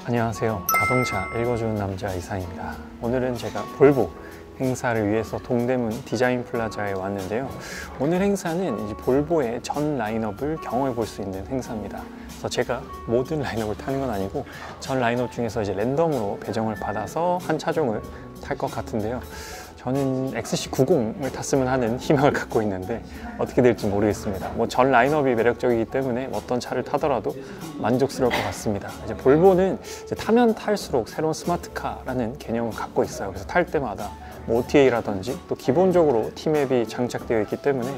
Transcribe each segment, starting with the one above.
안녕하세요. 자동차 읽어주는 남자 이상입니다. 오늘은 제가 볼보 행사를 위해서 동대문 디자인 플라자에 왔는데요. 오늘 행사는 이제 볼보의 전 라인업을 경험해 볼 수 있는 행사입니다. 그래서 제가 모든 라인업을 타는 건 아니고 전 라인업 중에서 이제 랜덤으로 배정을 받아서 한 차종을 탈 것 같은데요. 저는 XC90을 탔으면 하는 희망을 갖고 있는데 어떻게 될지 모르겠습니다. 전 라인업이 매력적이기 때문에 어떤 차를 타더라도 만족스러울 것 같습니다. 이제 볼보는 이제 타면 탈수록 새로운 스마트카라는 개념을 갖고 있어요. 그래서 탈 때마다 OTA라든지 또 기본적으로 T맵이 장착되어 있기 때문에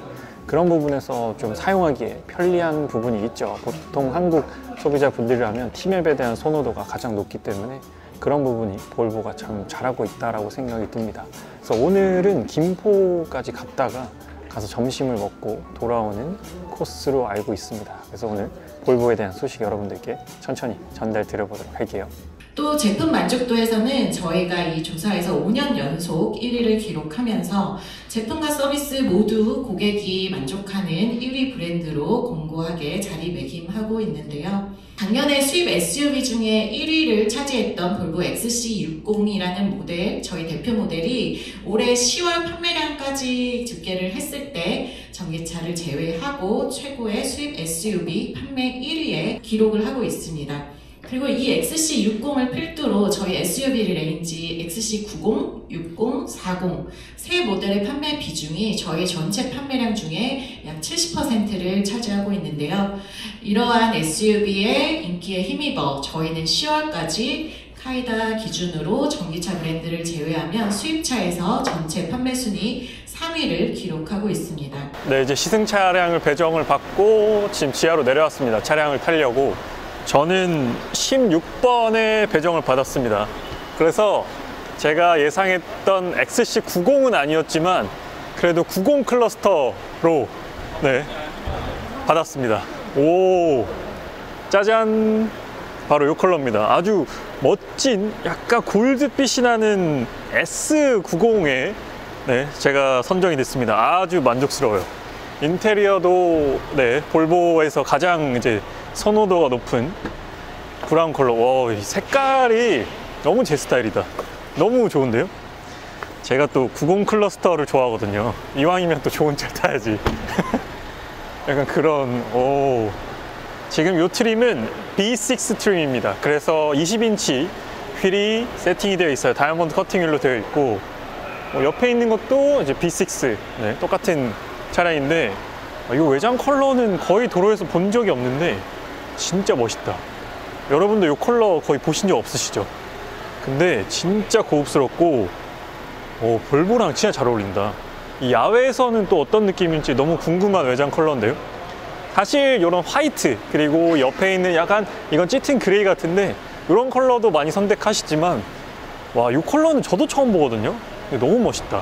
그런 부분에서 좀 사용하기에 편리한 부분이 있죠. 보통 한국 소비자분들이라면 T맵에 대한 선호도가 가장 높기 때문에 그런 부분이 볼보가 참 잘하고 있다고 생각이 듭니다. 그래서 오늘은 김포까지 갔다가 가서 점심을 먹고 돌아오는 코스로 알고 있습니다. 그래서 오늘 볼보에 대한 소식 여러분들께 천천히 전달 드려보도록 할게요. 또 제품 만족도에서는 저희가 이 조사에서 5년 연속 1위를 기록하면서 제품과 서비스 모두 고객이 만족하는 1위 브랜드로 공고하게 자리매김하고 있는데요. 작년에 수입 SUV 중에 1위를 차지했던 볼보 XC60이라는 모델, 저희 대표 모델이 올해 10월 판매량까지 집계를 했을 때 전기차를 제외하고 최고의 수입 SUV 판매 1위에 기록을 하고 있습니다. 그리고 이 XC60을 필두로 저희 SUV 레인지 XC90, 60, 40 세 모델의 판매 비중이 저희 전체 판매량 중에 약 70%를 차지하고 있는데요. 이러한 SUV의 인기에 힘입어 저희는 10월까지 카이다 기준으로 전기차 브랜드를 제외하면 수입차에서 전체 판매 순위 3위를 기록하고 있습니다. 네, 이제 시승 차량을 배정을 받고 지금 지하로 내려왔습니다. 차량을 타려고. 저는 16번에 배정을 받았습니다. 그래서 제가 예상했던 XC90은 아니었지만 그래도 90 클러스터로 받았습니다. 오, 짜잔! 바로 이 컬러입니다. 아주 멋진 약간 골드빛이 나는 S90에 제가 선정이 됐습니다. 아주 만족스러워요. 인테리어도 볼보에서 가장 이제 선호도가 높은 브라운 컬러. 와, 이 색깔이 너무 제 스타일이다. 너무 좋은데요? 제가 또 90 클러스터를 좋아하거든요. 이왕이면 또 좋은 차 타야지. 약간 그런. 지금 이 트림은 B6 트림입니다. 그래서 20인치 휠이 세팅이 되어 있어요. 다이아몬드 커팅 휠로 되어 있고, 옆에 있는 것도 이제 B6 똑같은 차량인데, 이 외장 컬러는 거의 도로에서 본 적이 없는데 진짜 멋있다. 여러분도 이 컬러 거의 보신 적 없으시죠? 근데 진짜 고급스럽고 볼보랑 진짜 잘 어울린다. 이 야외에서는 또 어떤 느낌일지 너무 궁금한 외장 컬러인데요. 사실 이런 화이트 그리고 옆에 있는 약간 이건 짙은 그레이 같은데 이런 컬러도 많이 선택하시지만 와, 이 컬러는 저도 처음 보거든요. 너무 멋있다.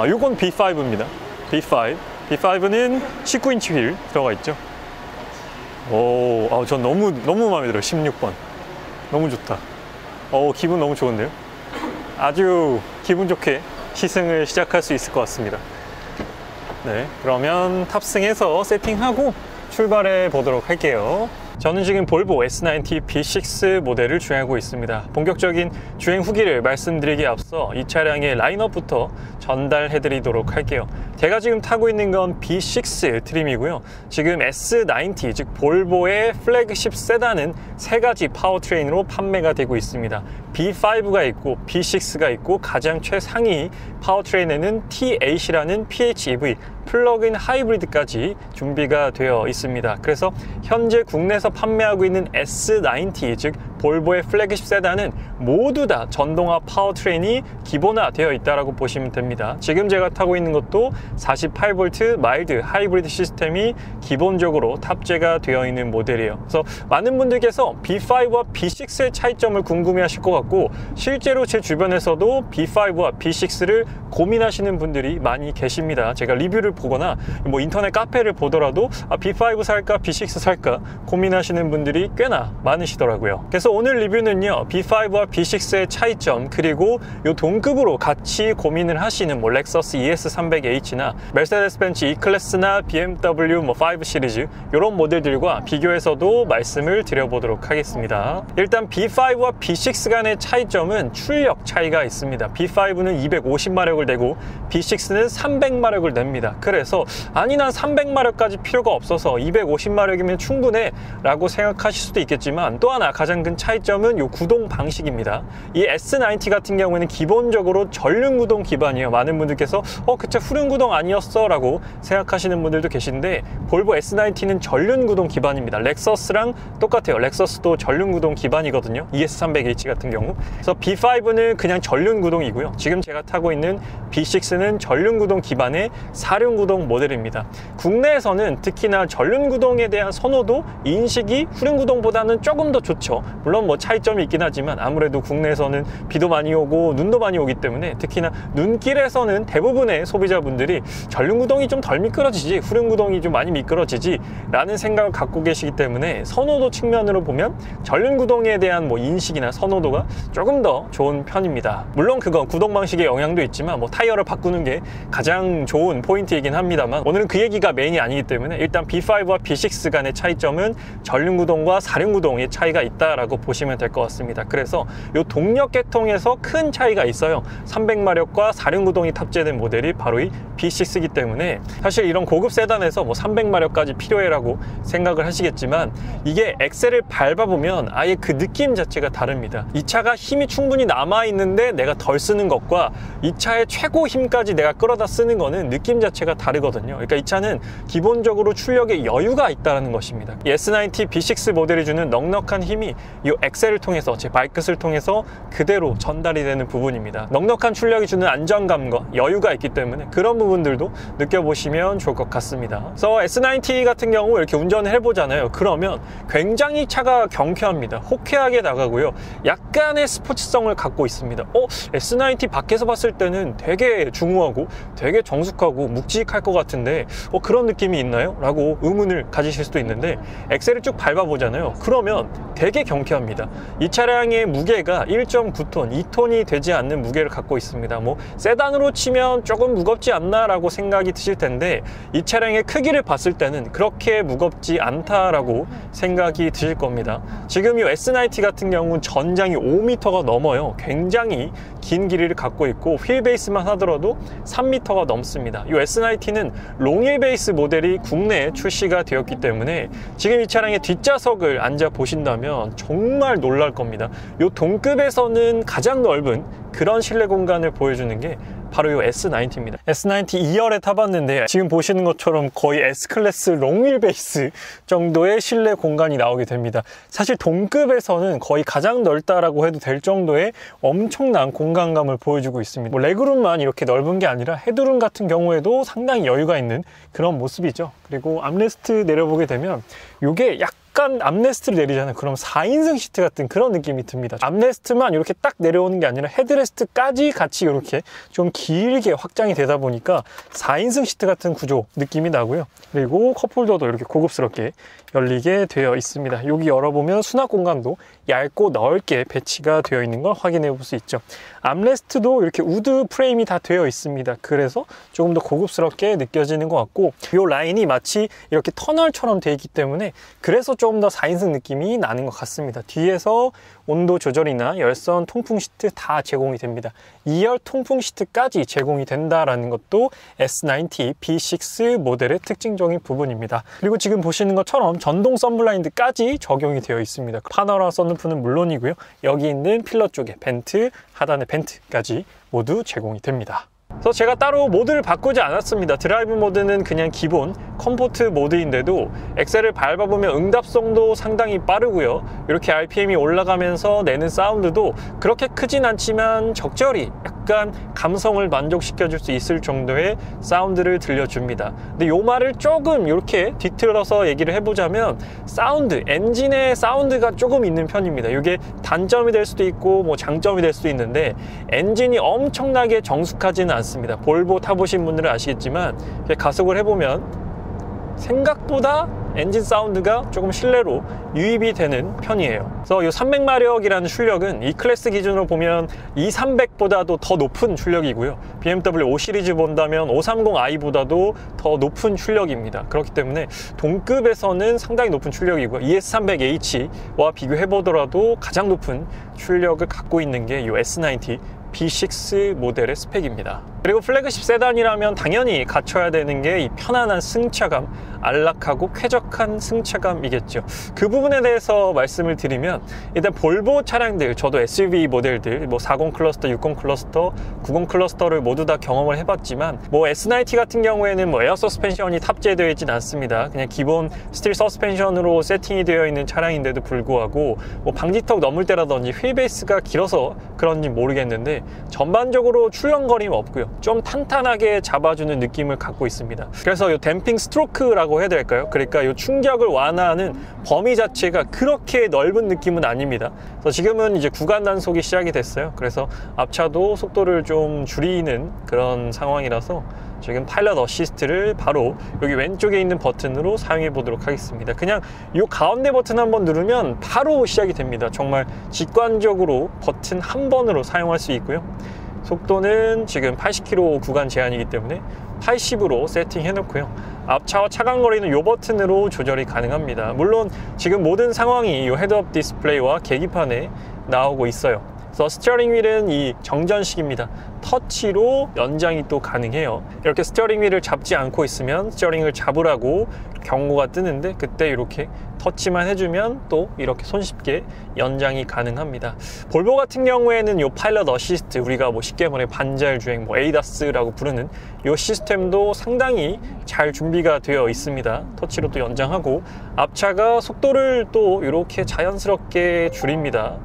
이건 B5입니다. B5. B5는 19인치 휠 들어가 있죠. 전 너무 마음에 들어요. 16번 너무 좋다. 기분 너무 좋은데요. 아주 기분 좋게 시승을 시작할 수 있을 것 같습니다. 그러면 탑승해서 세팅하고 출발해 보도록 할게요. 저는 지금 볼보 S90 B6 모델을 주행하고 있습니다. 본격적인 주행 후기를 말씀드리기에 앞서 이 차량의 라인업부터 전달해 드리도록 할게요. 제가 지금 타고 있는 건 B6 트림이고요. 지금 S90, 즉 볼보의 플래그십 세단은 세 가지 파워트레인으로 판매가 되고 있습니다. B5가 있고 B6가 있고 가장 최상위 파워트레인에는 T8이라는 PHEV 플러그인 하이브리드까지 준비가 되어 있습니다. 그래서 현재 국내에서 판매하고 있는 S90, 즉 볼보의 플래그십 세단은 모두 다 전동화 파워트레인이 기본화되어 있다고 보시면 됩니다. 지금 제가 타고 있는 것도 48V 마일드 하이브리드 시스템이 기본적으로 탑재가 되어 있는 모델이에요. 그래서 많은 분들께서 B5와 B6의 차이점을 궁금해하실 것 같고 실제로 제 주변에서도 B5와 B6를 고민하시는 분들이 많이 계십니다. 제가 리뷰를 보거나 뭐 인터넷 카페를 보더라도 B5 살까 B6 살까 고민하시는 분들이 꽤나 많으시더라고요. 그래서 오늘 리뷰는요, B5와 B6의 차이점, 그리고 요 동급으로 같이 고민을 하시는 뭐 렉서스 ES300H나 메르세데스 벤츠 E클래스나 BMW 뭐 5 시리즈 이런 모델들과 비교해서도 말씀을 드려보도록 하겠습니다. 일단 B5와 B6 간의 차이점은 출력 차이가 있습니다. B5는 250마력을 내고 B6는 300마력을 냅니다. 그래서 아니 난 300마력까지 필요가 없어서 250마력이면 충분해 라고 생각하실 수도 있겠지만, 또 하나 가장 큰 차이점은 요 구동 방식입니다. 이 S90 같은 경우에는 기본적으로 전륜구동 기반이에요. 많은 분들께서 그 차 후륜구동 아니었어 라고 생각하시는 분들도 계신데, 볼보 S90는 전륜구동 기반입니다. 렉서스랑 똑같아요. 렉서스도 전륜구동 기반이거든요. ES300H 같은 경우. 그래서 B5는 그냥 전륜구동이고요. 지금 제가 타고 있는 B6는 전륜구동 기반의 4륜구동 모델입니다. 국내에서는 특히나 전륜구동에 대한 선호도, 인식이 후륜구동보다는 조금 더 좋죠. 물론 뭐 차이점이 있긴 하지만 아무래도 국내에서는 비도 많이 오고 눈도 많이 오기 때문에 특히나 눈길에서는 대부분의 소비자분들이 전륜구동이 좀 덜 미끄러지지 후륜구동이 좀 많이 미끄러지지 라는 생각을 갖고 계시기 때문에 선호도 측면으로 보면 전륜구동에 대한 뭐 인식이나 선호도가 조금 더 좋은 편입니다. 물론 그건 구동 방식의 영향도 있지만 뭐 타이어를 바꾸는 게 가장 좋은 포인트이긴 합니다만, 오늘은 그 얘기가 메인이 아니기 때문에 일단 B5와 B6 간의 차이점은 전륜구동과 4륜구동의 차이가 있다라고 보시면 될 것 같습니다. 그래서 이 동력 계통에서 큰 차이가 있어요. 300마력과 4륜구동이 탑재된 모델이 바로 이 B6이기 때문에 사실 이런 고급 세단에서 뭐 300마력까지 필요해라고 생각을 하시겠지만, 이게 엑셀을 밟아보면 아예 그 느낌 자체가 다릅니다. 이 차가 힘이 충분히 남아있는데 내가 덜 쓰는 것과 이 차의 최고 힘까지 내가 끌어다 쓰는 거는 느낌 자체가 다르거든요. 그러니까 이 차는 기본적으로 출력에 여유가 있다는 것입니다. 이 S90 B6 모델이 주는 넉넉한 힘이 이 엑셀을 통해서, 제 발끝을 통해서 그대로 전달이 되는 부분입니다. 넉넉한 출력이 주는 안정감과 여유가 있기 때문에 그런 부분들도 느껴보시면 좋을 것 같습니다. 그래서 S90 같은 경우 이렇게 운전을 해보잖아요. 그러면 굉장히 차가 경쾌합니다. 호쾌하게 나가고요. 약간의 스포츠성을 갖고 있습니다. S90 밖에서 봤을 때는 되게 중후하고 되게 정숙하고 묵직할 것 같은데 그런 느낌이 있나요? 라고 의문을 가지실 수도 있는데, 엑셀을 쭉 밟아보잖아요. 그러면 되게 경쾌합니다. 이 차량의 무게가 1.9톤, 2톤이 되지 않는 무게를 갖고 있습니다. 뭐 세단으로 치면 조금 무겁지 않나 라고 생각이 드실 텐데, 이 차량의 크기를 봤을 때는 그렇게 무겁지 않다라고 생각이 드실 겁니다. 지금 이 S90 같은 경우는 전장이 5m가 넘어요. 굉장히 긴 길이를 갖고 있고 휠 베이스만 하더라도 3m가 넘습니다. 이 S90는 롱휠 베이스 모델이 국내에 출시가 되었기 때문에 지금 이 차량의 뒷좌석을 앉아 보신다면 정말 놀랄 겁니다. 이 동급에서는 가장 넓은 그런 실내 공간을 보여주는 게 바로 이 S90입니다. S90 2열에 타봤는데 지금 보시는 것처럼 거의 S클래스 롱휠 베이스 정도의 실내 공간이 나오게 됩니다. 사실 동급에서는 거의 가장 넓다라고 해도 될 정도의 엄청난 공간감을 보여주고 있습니다. 뭐 레그룸만 이렇게 넓은 게 아니라 헤드룸 같은 경우에도 상당히 여유가 있는 그런 모습이죠. 그리고 암레스트 내려보게 되면 이게 약간 암레스트를 내리잖아요. 그럼 4인승 시트 같은 그런 느낌이 듭니다. 암레스트만 이렇게 딱 내려오는 게 아니라 헤드레스트까지 같이 이렇게 좀 길게 확장이 되다 보니까 4인승 시트 같은 구조 느낌이 나고요. 그리고 컵홀더도 이렇게 고급스럽게 열리게 되어 있습니다. 여기 열어보면 수납 공간도 얇고 넓게 배치가 되어 있는 걸 확인해 볼 수 있죠. 암레스트도 이렇게 우드 프레임이 다 되어 있습니다. 그래서 조금 더 고급스럽게 느껴지는 것 같고, 이 라인이 마치 이렇게 터널처럼 되어 있기 때문에 그래서 조금 더 4인승 느낌이 나는 것 같습니다. 뒤에서 온도 조절이나 열선, 통풍 시트 다 제공이 됩니다. 2열 통풍 시트까지 제공이 된다라는 것도 S90 B6 모델의 특징적인 부분입니다. 그리고 지금 보시는 것처럼 전동 선블라인드까지 적용이 되어 있습니다. 파노라마 선루프는 물론이고요. 여기 있는 필러 쪽에 벤트, 하단에 벤트까지 모두 제공이 됩니다. 그래서 제가 따로 모드를 바꾸지 않았습니다. 드라이브 모드는 그냥 기본 컴포트 모드인데도 엑셀을 밟아보면 응답성도 상당히 빠르고요. 이렇게 RPM이 올라가면서 내는 사운드도 그렇게 크진 않지만 적절히 약간 감성을 만족시켜줄 수 있을 정도의 사운드를 들려줍니다. 근데 요 말을 조금 이렇게 뒤틀어서 얘기를 해보자면 사운드, 엔진의 사운드가 조금 있는 편입니다. 이게 단점이 될 수도 있고 뭐 장점이 될 수도 있는데 엔진이 엄청나게 정숙하지는 않습니다. 볼보 타보신 분들은 아시겠지만 가속을 해보면 생각보다 엔진 사운드가 조금 실내로 유입이 되는 편이에요. 그래서 이 300마력이라는 출력은 이 클래스 기준으로 보면 230보다도 더 높은 출력이고요. BMW 5 시리즈 본다면 530i보다도 더 높은 출력입니다. 그렇기 때문에 동급에서는 상당히 높은 출력이고요. ES300H와 비교해 보더라도 가장 높은 출력을 갖고 있는 게 이 S90 B6 모델의 스펙입니다. 그리고 플래그십 세단이라면 당연히 갖춰야 되는 게 이 편안한 승차감, 안락하고 쾌적한 승차감이겠죠. 그 부분에 대해서 말씀을 드리면 일단 볼보 차량들, 저도 SUV 모델들 뭐 40 클러스터, 60 클러스터, 90 클러스터를 모두 다 경험을 해봤지만 뭐 S90 같은 경우에는 뭐 에어 서스펜션이 탑재되어 있진 않습니다. 그냥 기본 스틸 서스펜션으로 세팅이 되어 있는 차량인데도 불구하고 뭐 방지턱 넘을 때라든지 휠베이스가 길어서 그런지 모르겠는데 전반적으로 출렁거림 없고요. 좀 탄탄하게 잡아주는 느낌을 갖고 있습니다. 그래서 이 댐핑 스트로크라고 해야 될까요? 그러니까 이 충격을 완화하는 범위 자체가 그렇게 넓은 느낌은 아닙니다. 그래서 지금은 이제 구간 단속이 시작이 됐어요. 그래서 앞차도 속도를 좀 줄이는 그런 상황이라서 지금 파일럿 어시스트를 바로 여기 왼쪽에 있는 버튼으로 사용해 보도록 하겠습니다. 그냥 이 가운데 버튼 한번 누르면 바로 시작이 됩니다. 정말 직관적으로 버튼 한 번으로 사용할 수 있고요. 속도는 지금 80km 구간 제한이기 때문에 80으로 세팅해 놓고요. 앞차와 차간거리는 이 버튼으로 조절이 가능합니다. 물론 지금 모든 상황이 이 헤드업 디스플레이와 계기판에 나오고 있어요. 그래서 스티어링 휠은 이 정전식입니다. 터치로 연장이 또 가능해요. 이렇게 스티어링 휠을 잡지 않고 있으면 스티어링을 잡으라고 경고가 뜨는데 그때 이렇게 터치만 해주면 또 이렇게 손쉽게 연장이 가능합니다. 볼보 같은 경우에는 이 파일럿 어시스트, 우리가 뭐 쉽게 말해 반자율 주행, 뭐 ADAS라고 부르는 이 시스템도 상당히 잘 준비가 되어 있습니다. 터치로 또 연장하고 앞차가 속도를 또 이렇게 자연스럽게 줄입니다.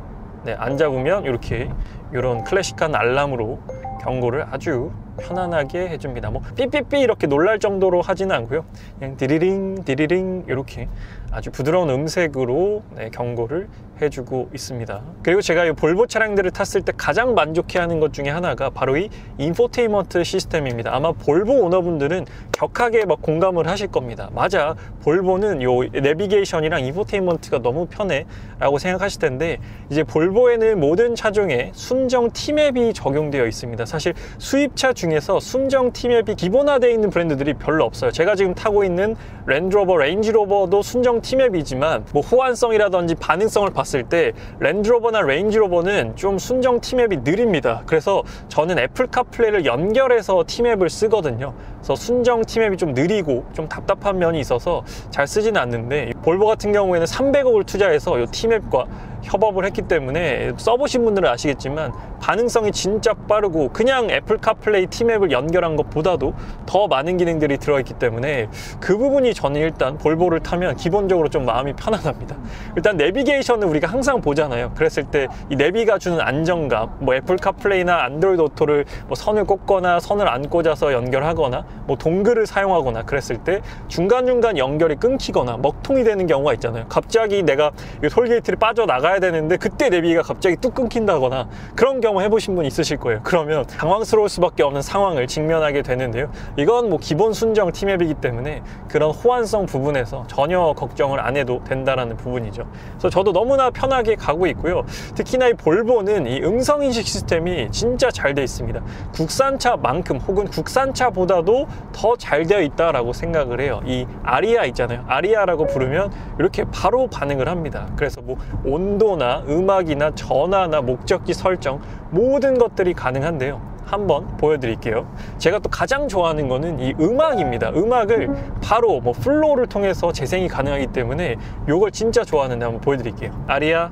네, 안 잡으면 이렇게 이런 클래식한 알람으로 경고를 아주 편안하게 해줍니다. 뭐 삐삐삐 이렇게 놀랄 정도로 하지는 않고요. 그냥 디리링 디리링 이렇게 아주 부드러운 음색으로 경고를 해주고 있습니다. 그리고 제가 이 볼보 차량들을 탔을 때 가장 만족해하는 것 중에 하나가 바로 이 인포테인먼트 시스템입니다. 아마 볼보 오너분들은 격하게 막 공감을 하실 겁니다. 맞아, 볼보는 요 내비게이션이랑 인포테인먼트가 너무 편해 라고 생각하실 텐데 이제 볼보에는 모든 차종에 순정 T맵이 적용되어 있습니다. 사실 수입차 중에서 순정 T맵이 기본화되어 있는 브랜드들이 별로 없어요. 제가 지금 타고 있는 랜드로버, 레인지로버도 순정 T맵이지만 뭐 호환성이라든지 반응성을 봤을 때 랜드로버나 레인지로버는 좀 순정 T맵이 느립니다. 그래서 저는 애플 카플레이를 연결해서 T맵을 쓰거든요. 그래서 순정 T맵이 좀 느리고 좀 답답한 면이 있어서 잘 쓰지는 않는데 볼보 같은 경우에는 300억을 투자해서 이 T맵과 협업을 했기 때문에 써보신 분들은 아시겠지만 반응성이 진짜 빠르고 그냥 애플 카플레이 T맵을 연결한 것보다도 더 많은 기능들이 들어있기 때문에 그 부분이 저는 일단 볼보를 타면 기본적으로 좀 마음이 편안합니다. 일단 내비게이션을 우리가 항상 보잖아요. 그랬을 때 이 내비가 주는 안정감, 뭐 애플 카플레이나 안드로이드 오토를 뭐 선을 꽂거나 선을 안 꽂아서 연결하거나 뭐 동글을 사용하거나 그랬을 때 중간중간 연결이 끊기거나 먹통이 되는 경우가 있잖아요. 갑자기 내가 이 톨게이트를 빠져나가야 되는데 그때 내비가 갑자기 뚝 끊긴다거나 그런 경우 해보신 분 있으실 거예요. 그러면 당황스러울 수밖에 없는 상황을 직면하게 되는데요. 이건 뭐 기본 순정 T맵이기 때문에 그런 호환성 부분에서 전혀 걱정을 안 해도 된다라는 부분이죠. 그래서 저도 너무나 편하게 가고 있고요. 특히나 이 볼보는 이 음성인식 시스템이 진짜 잘 되어 있습니다. 국산차만큼 혹은 국산차보다도 더 잘 되어 있다라고 생각을 해요. 이 아리아 있잖아요. 아리아라고 부르면 이렇게 바로 반응을 합니다. 그래서 뭐 온도나 음악이나 전화나 목적지 설정 모든 것들이 가능한데요. 한번 보여드릴게요. 제가 또 가장 좋아하는 거는 이 음악입니다. 음악을 바로 뭐 플로우를 통해서 재생이 가능하기 때문에 이걸 진짜 좋아하는데 한번 보여드릴게요. 아리아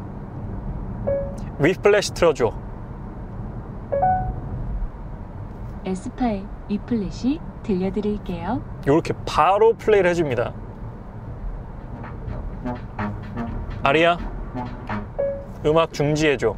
위플래시 틀어줘. 에스파의 위플래시 들려드릴게요. 이렇게 바로 플레이를 해줍니다. 아리아 음악 중지해줘.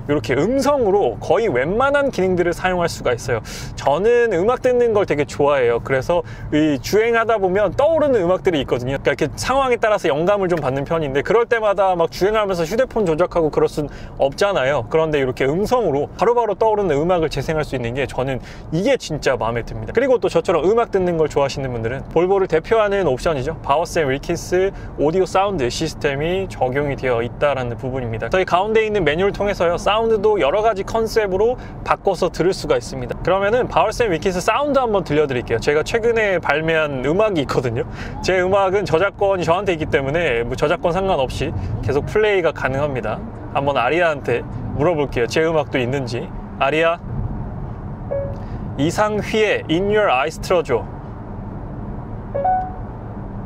이렇게 음성으로 거의 웬만한 기능들을 사용할 수가 있어요. 저는 음악 듣는 걸 되게 좋아해요. 그래서 이 주행하다 보면 떠오르는 음악들이 있거든요. 그러니까 이렇게 상황에 따라서 영감을 좀 받는 편인데, 그럴 때마다 막 주행하면서 휴대폰 조작하고 그럴 순 없잖아요. 그런데 이렇게 음성으로 바로바로 떠오르는 음악을 재생할 수 있는 게 저는 이게 진짜 마음에 듭니다. 그리고 또 저처럼 음악 듣는 걸 좋아하시는 분들은 볼보를 대표하는 옵션이죠. 바워샘 윌킨스 오디오 사운드 시스템이 적용이 되어 있다라는 부분입니다. 저희 가운데 있는 메뉴를 통해서요, 사운드도 여러 가지 컨셉으로 바꿔서 들을 수가 있습니다. 그러면은 바워샘 윌킨스 사운드 한번 들려드릴게요. 제가 최근에 발매한 음악이 있거든요. 제 음악은 저작권이 저한테 있기 때문에 뭐 저작권 상관없이 계속 플레이가 가능합니다. 한번 아리아한테 물어볼게요. 제 음악도 있는지. 아리아, 이상휘의 In Your Eyes 틀어줘.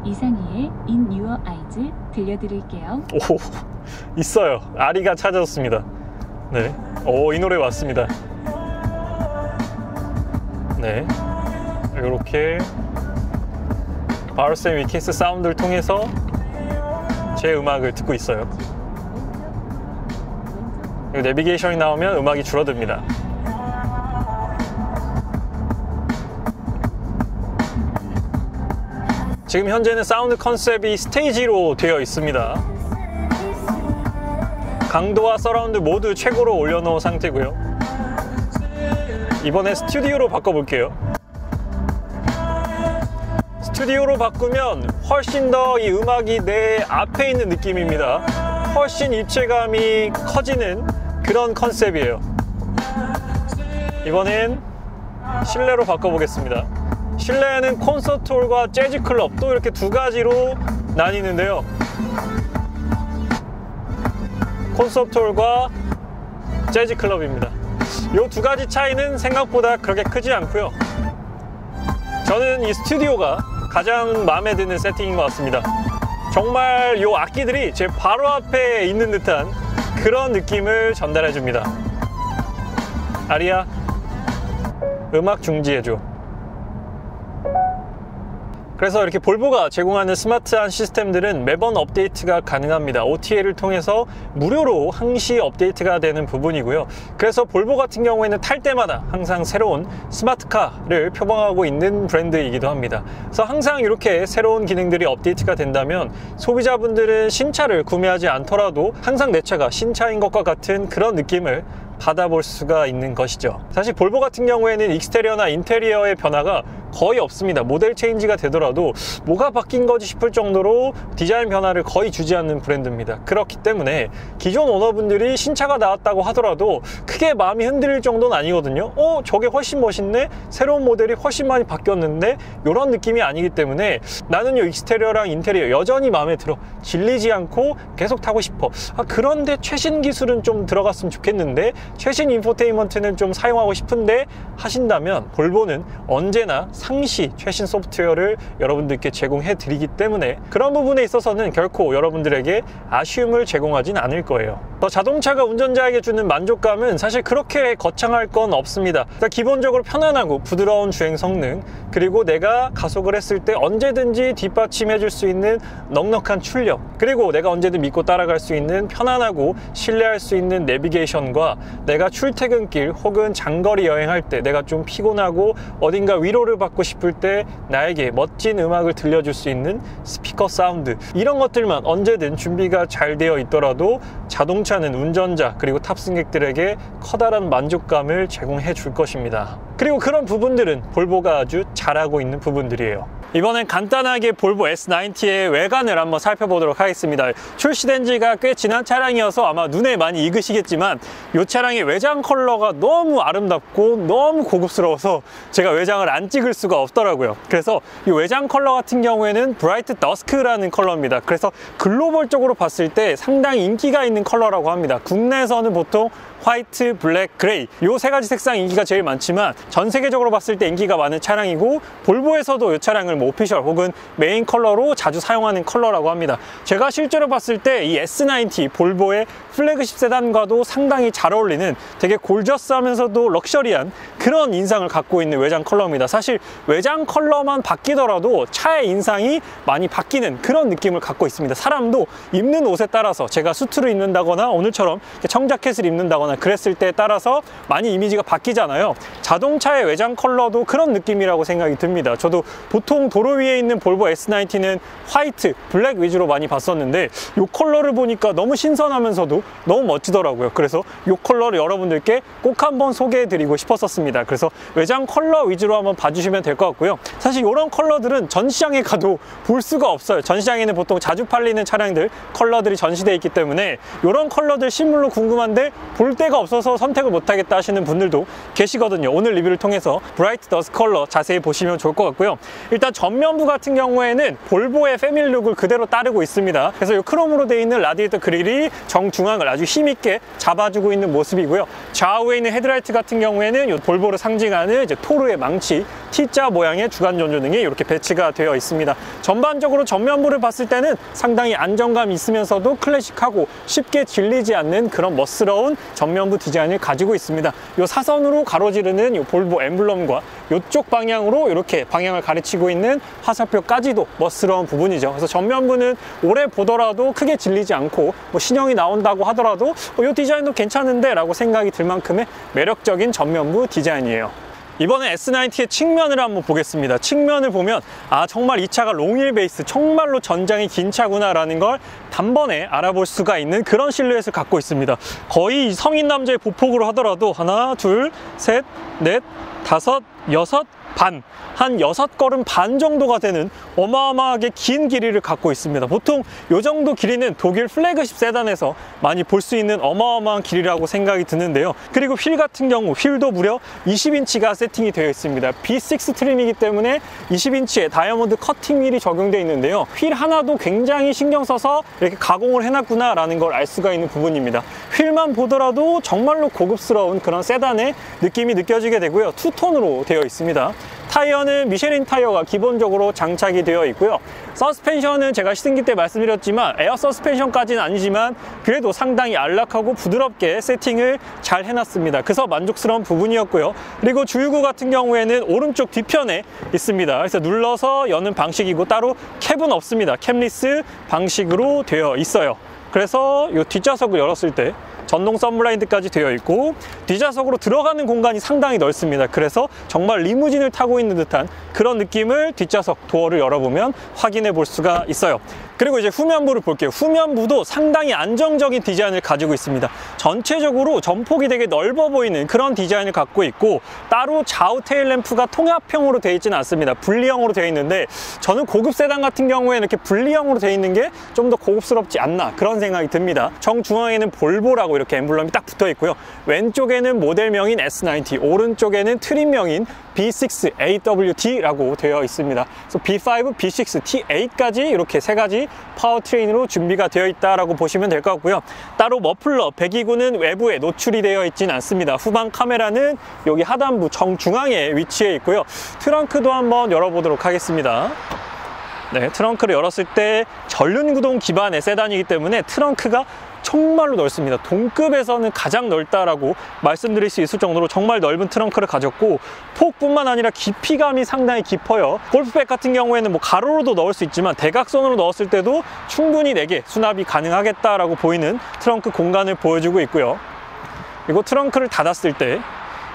이상희의 In Your Eyes 들려드릴게요. 오, 있어요. 아리가 찾아줬습니다. 네, 오, 이 노래 왔습니다. 네, 이렇게 바워샘 윌킨스 사운드를 통해서 제 음악을 듣고 있어요. 그리고 내비게이션이 나오면 음악이 줄어듭니다. 지금 현재는 사운드 컨셉이 스테이지로 되어 있습니다. 강도와 서라운드 모두 최고로 올려놓은 상태고요. 이번에 스튜디오로 바꿔볼게요. 스튜디오로 바꾸면 훨씬 더 이 음악이 내 앞에 있는 느낌입니다. 훨씬 입체감이 커지는 그런 컨셉이에요. 이번엔 실내로 바꿔보겠습니다. 실내에는 콘서트홀과 재즈 클럽, 또 이렇게 두 가지로 나뉘는데요. 콘서트홀과 재즈 클럽입니다. 이 두 가지 차이는 생각보다 그렇게 크지 않고요. 저는 이 스튜디오가 가장 마음에 드는 세팅인 것 같습니다. 정말 이 악기들이 제 바로 앞에 있는 듯한 그런 느낌을 전달해 줍니다. 아리아, 음악 중지해줘. 그래서 이렇게 볼보가 제공하는 스마트한 시스템들은 매번 업데이트가 가능합니다. OTA를 통해서 무료로 항시 업데이트가 되는 부분이고요. 그래서 볼보 같은 경우에는 탈 때마다 항상 새로운 스마트카를 표방하고 있는 브랜드이기도 합니다. 그래서 항상 이렇게 새로운 기능들이 업데이트가 된다면 소비자분들은 신차를 구매하지 않더라도 항상 내 차가 신차인 것과 같은 그런 느낌을 받아볼 수가 있는 것이죠. 사실 볼보 같은 경우에는 익스테리어나 인테리어의 변화가 거의 없습니다. 모델 체인지가 되더라도 뭐가 바뀐 거지 싶을 정도로 디자인 변화를 거의 주지 않는 브랜드입니다. 그렇기 때문에 기존 오너분들이 신차가 나왔다고 하더라도 크게 마음이 흔들릴 정도는 아니거든요. 저게 훨씬 멋있네? 새로운 모델이 훨씬 많이 바뀌었는데? 이런 느낌이 아니기 때문에 나는 이 익스테리어랑 인테리어 여전히 마음에 들어. 질리지 않고 계속 타고 싶어. 그런데 최신 기술은 좀 들어갔으면 좋겠는데, 최신 인포테인먼트는 좀 사용하고 싶은데 하신다면 볼보는 언제나 상시 최신 소프트웨어를 여러분들께 제공해 드리기 때문에 그런 부분에 있어서는 결코 여러분들에게 아쉬움을 제공하진 않을 거예요. 자동차가 운전자에게 주는 만족감은 사실 그렇게 거창할 건 없습니다. 기본적으로 편안하고 부드러운 주행 성능, 그리고 내가 가속을 했을 때 언제든지 뒷받침해 줄 수 있는 넉넉한 출력, 그리고 내가 언제든 믿고 따라갈 수 있는 편안하고 신뢰할 수 있는 내비게이션과 내가 출퇴근길 혹은 장거리 여행할 때 내가 좀 피곤하고 어딘가 위로를 받고 싶을 때 나에게 멋진 음악을 들려줄 수 있는 스피커 사운드, 이런 것들만 언제든 준비가 잘 되어 있더라도 자동차는 운전자 그리고 탑승객들에게 커다란 만족감을 제공해 줄 것입니다. 그리고 그런 부분들은 볼보가 아주 잘하고 있는 부분들이에요. 이번엔 간단하게 볼보 S90의 외관을 한번 살펴보도록 하겠습니다. 출시된 지가 꽤 지난 차량이어서 아마 눈에 많이 익으시겠지만 이 차량의 외장 컬러가 너무 아름답고 너무 고급스러워서 제가 외장을 안 찍을 수가 없더라고요. 그래서 이 외장 컬러 같은 경우에는 브라이트 더스크라는 컬러입니다. 그래서 글로벌적으로 봤을 때 상당히 인기가 있는 컬러라고 합니다. 국내에서는 보통 화이트, 블랙, 그레이 이 세 가지 색상 인기가 제일 많지만 전 세계적으로 봤을 때 인기가 많은 차량이고, 볼보에서도 이 차량을 뭐 오피셜 혹은 메인 컬러로 자주 사용하는 컬러라고 합니다. 제가 실제로 봤을 때 이 S90 볼보의 플래그십 세단과도 상당히 잘 어울리는 되게 골저스하면서도 럭셔리한 그런 인상을 갖고 있는 외장 컬러입니다. 사실 외장 컬러만 바뀌더라도 차의 인상이 많이 바뀌는 그런 느낌을 갖고 있습니다. 사람도 입는 옷에 따라서, 제가 수트를 입는다거나 오늘처럼 청자켓을 입는다거나 그랬을 때에 따라서 많이 이미지가 바뀌잖아요. 자동차의 외장 컬러도 그런 느낌이라고 생각이 듭니다. 저도 보통 도로 위에 있는 볼보 S90는 화이트, 블랙 위주로 많이 봤었는데 이 컬러를 보니까 너무 신선하면서도 너무 멋지더라고요. 그래서 이 컬러를 여러분들께 꼭 한번 소개해드리고 싶었습니다. 그래서 외장 컬러 위주로 한번 봐주시면 될 것 같고요. 사실 이런 컬러들은 전시장에 가도 볼 수가 없어요. 전시장에는 보통 자주 팔리는 차량들 컬러들이 전시되어 있기 때문에 이런 컬러들 실물로 궁금한데 볼 데가 없어서 선택을 못하겠다 하시는 분들도 계시거든요. 오늘 리뷰를 통해서 브라이트 더스트 컬러 자세히 보시면 좋을 것 같고요. 일단 전면부 같은 경우에는 볼보의 패밀리 룩을 그대로 따르고 있습니다. 그래서 이 크롬으로 되어 있는 라디에이터 그릴이 정중앙을 아주 힘있게 잡아주고 있는 모습이고요. 좌우에 있는 헤드라이트 같은 경우에는 이 볼보를 상징하는 이제 토르의 망치 T자 모양의 주간 전조등이 이렇게 배치가 되어 있습니다. 전반적으로 전면부를 봤을 때는 상당히 안정감이 있으면서도 클래식하고 쉽게 질리지 않는 그런 멋스러운 전면부 디자인을 가지고 있습니다. 이 사선으로 가로지르는 이 볼보 엠블럼과 이쪽 방향으로 이렇게 방향을 가르치고 있는 화살표까지도 멋스러운 부분이죠. 그래서 전면부는 오래 보더라도 크게 질리지 않고 뭐 신형이 나온다고 하더라도 이 디자인도 괜찮은데 라고 생각이 들 만큼의 매력적인 전면부 디자인이에요. 이번에 S90의 측면을 한번 보겠습니다. 측면을 보면 아, 정말 이 차가 롱휠 베이스, 정말로 전장이 긴 차구나 라는 걸 단번에 알아볼 수가 있는 그런 실루엣을 갖고 있습니다. 거의 성인 남자의 보폭으로 하더라도 하나, 둘, 셋, 넷, 다섯, 여섯, 반, 한 6걸음 반 정도가 되는 어마어마하게 긴 길이를 갖고 있습니다. 보통 이 정도 길이는 독일 플래그십 세단에서 많이 볼 수 있는 어마어마한 길이라고 생각이 드는데요. 그리고 휠 같은 경우 휠도 무려 20인치가 세팅이 되어 있습니다. B6 트림이기 때문에 20인치의 다이아몬드 커팅 휠이 적용되어 있는데요. 휠 하나도 굉장히 신경 써서 이렇게 가공을 해놨구나 라는 걸 알 수가 있는 부분입니다. 휠만 보더라도 정말로 고급스러운 그런 세단의 느낌이 느껴지게 되고요. 투톤으로 되어 있습니다. 타이어는 미쉐린 타이어가 기본적으로 장착이 되어 있고요. 서스펜션은 제가 시승기 때 말씀드렸지만 에어 서스펜션까지는 아니지만 그래도 상당히 안락하고 부드럽게 세팅을 잘 해놨습니다. 그래서 만족스러운 부분이었고요. 그리고 주유구 같은 경우에는 오른쪽 뒤편에 있습니다. 그래서 눌러서 여는 방식이고 따로 캡은 없습니다. 캡리스 방식으로 되어 있어요. 그래서 이 뒷좌석을 열었을 때 전동 선블라인드까지 되어 있고 뒷좌석으로 들어가는 공간이 상당히 넓습니다. 그래서 정말 리무진을 타고 있는 듯한 그런 느낌을 뒷좌석 도어를 열어보면 확인해 볼 수가 있어요. 그리고 이제 후면부를 볼게요. 후면부도 상당히 안정적인 디자인을 가지고 있습니다. 전체적으로 전폭이 되게 넓어 보이는 그런 디자인을 갖고 있고 따로 좌우 테일 램프가 통합형으로 되어 있지는 않습니다. 분리형으로 되어 있는데 저는 고급 세단 같은 경우에는 이렇게 분리형으로 되어 있는 게 좀 더 고급스럽지 않나 그런 생각이 듭니다. 정중앙에는 볼보라고 이렇게 엠블럼이 딱 붙어 있고요. 왼쪽에는 모델명인 S90, 오른쪽에는 트림명인 B6 AWD라고 되어 있습니다. 그래서 B5, B6, T8까지 이렇게 세 가지 파워트레인으로 준비가 되어 있다라고 보시면 될 것 같고요. 따로 머플러, 배기구는 외부에 노출이 되어 있진 않습니다. 후방 카메라는 여기 하단부 정중앙에 위치해 있고요. 트렁크도 한번 열어보도록 하겠습니다. 네, 트렁크를 열었을 때 전륜구동 기반의 세단이기 때문에 트렁크가 정말로 넓습니다. 동급에서는 가장 넓다라고 말씀드릴 수 있을 정도로 정말 넓은 트렁크를 가졌고 폭뿐만 아니라 깊이감이 상당히 깊어요. 골프백 같은 경우에는 뭐 가로로도 넣을 수 있지만 대각선으로 넣었을 때도 충분히 4개 수납이 가능하겠다라고 보이는 트렁크 공간을 보여주고 있고요. 그리고 트렁크를 닫았을 때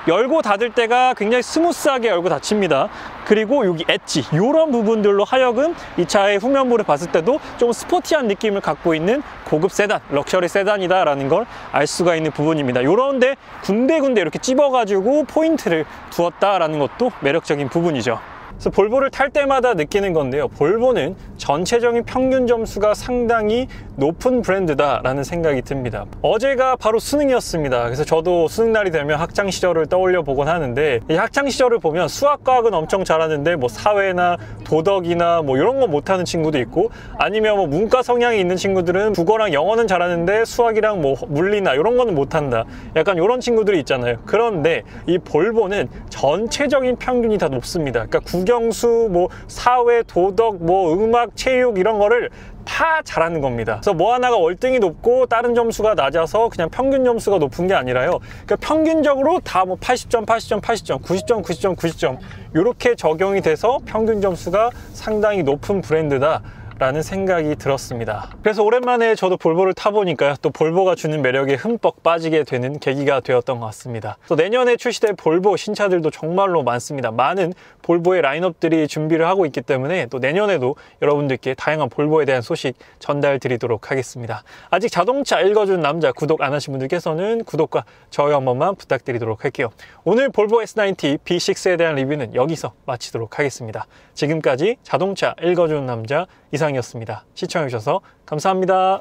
열고 닫을 때가 굉장히 스무스하게 열고 닫힙니다. 그리고 여기 엣지 이런 부분들로 하여금 이 차의 후면부를 봤을 때도 좀 스포티한 느낌을 갖고 있는 고급 세단, 럭셔리 세단이다 라는 걸 알 수가 있는 부분입니다. 이런데 군데군데 이렇게 찝어가지고 포인트를 두었다라는 것도 매력적인 부분이죠. 그래서 볼보를 탈 때마다 느끼는 건데요. 볼보는 전체적인 평균 점수가 상당히 높은 브랜드다라는 생각이 듭니다. 어제가 바로 수능이었습니다. 그래서 저도 수능날이 되면 학창 시절을 떠올려 보곤 하는데 이 학창 시절을 보면 수학, 과학은 엄청 잘하는데 뭐 사회나 도덕이나 뭐 이런 거 못하는 친구도 있고 아니면 뭐 문과 성향이 있는 친구들은 국어랑 영어는 잘하는데 수학이랑 뭐 물리나 이런 거는 못한다. 약간 이런 친구들이 있잖아요. 그런데 이 볼보는 전체적인 평균이 다 높습니다. 그러니까 국영수, 뭐 사회, 도덕, 뭐 음악, 체육 이런 거를 다 잘하는 겁니다. 그래서 뭐 하나가 월등히 높고 다른 점수가 낮아서 그냥 평균 점수가 높은 게 아니라요. 그러니까 평균적으로 다 뭐 80점, 80점, 80점, 90점, 90점, 90점 이렇게 적용이 돼서 평균 점수가 상당히 높은 브랜드다 라는 생각이 들었습니다. 그래서 오랜만에 저도 볼보를 타보니까 또 볼보가 주는 매력에 흠뻑 빠지게 되는 계기가 되었던 것 같습니다. 또 내년에 출시될 볼보 신차들도 정말로 많습니다. 많은 볼보의 라인업들이 준비를 하고 있기 때문에 또 내년에도 여러분들께 다양한 볼보에 대한 소식 전달 드리도록 하겠습니다. 아직 자동차 읽어주는 남자 구독 안 하신 분들께서는 구독과 좋아요 한 번만 부탁드리도록 할게요. 오늘 볼보 S90 B6에 대한 리뷰는 여기서 마치도록 하겠습니다. 지금까지 자동차 읽어주는 남자 이상이었습니다. 시청해주셔서 감사합니다.